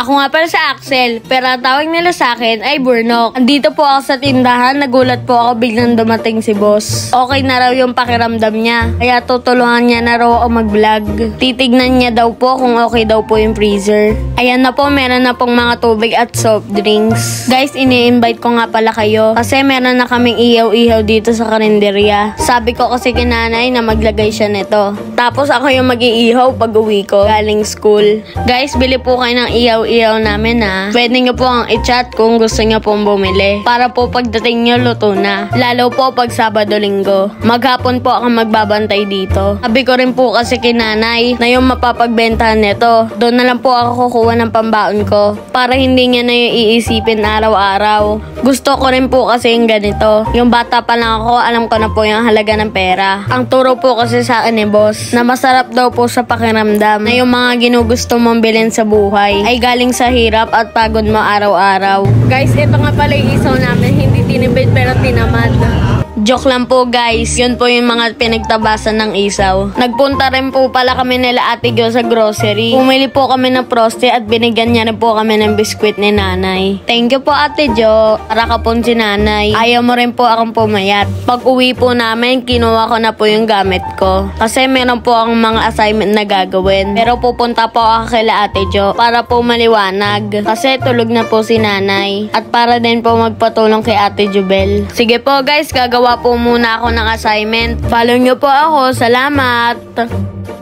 Ako nga pala sa Axel, pero ang tawag nila sa akin ay Burnok. Andito po ako sa tindahan, nagulat po ako biglang dumating si boss. Okay na raw yung pakiramdam niya, kaya tutulungan niya na raw ako mag-vlog. Titignan niya daw po kung okay daw po yung freezer. Ayan na po, meron na pong mga tubig at soft drinks. Guys, ini-invite ko nga pala kayo kasi meron na kaming ihaw-ihaw dito sa karinderya. Sabi ko kasi kay nanay na maglagay siya nito. Tapos ako yung mag-iihaw pag uwi ko galing school. Guys, bili po kayo ng ihaw-ihaw namin ha. Pwede nyo po ang i-chat kung gusto nyo pong bumili. Para po pagdating nyo, luto na. Lalo po pag Sabado-Linggo. Maghapon po ako magbabantay dito. Sabi ko rin po kasi kay nanay na yung mapapagbentahan nito, doon na lang po ako kukuha ng pambaon ko. Para hindi niya na yung iisipin araw-araw. Gusto ko rin po kasi yung ganito. Yung bata pa lang ako, alam ko na po yung halaga ng pera. Ang turo po kasi sa akin ni boss, na masarap daw po sa pakiramdam na yung mga ginugusto mong bilhin sa buhay ay galing sa hirap at pagod mo araw-araw. Guys, ito nga pala yung isaw namin. Hindi tinibid pero tinamad. Joke lang po guys, yun po yung mga pinagtabasan ng isaw. Nagpunta rin po pala kami nila Ate Jo sa grocery. Pumili po kami ng Frosty at binigyan niya rin po kami ng biskwit ni nanay. Thank you po Ate Jo, para ka po si nanay. Ayaw mo rin po akong pumayat. Pag uwi po namin, kinuha ko na po yung gamit ko. Kasi meron po akong mga assignment na gagawin. Pero pupunta po ako kila Ate Jo para po maliwanag. Kasi tulog na po si nanay. At para din po magpatulong kay Ate Jubel. Sige po guys, gagawa po muna ako ng assignment. Follow nyo po ako. Salamat!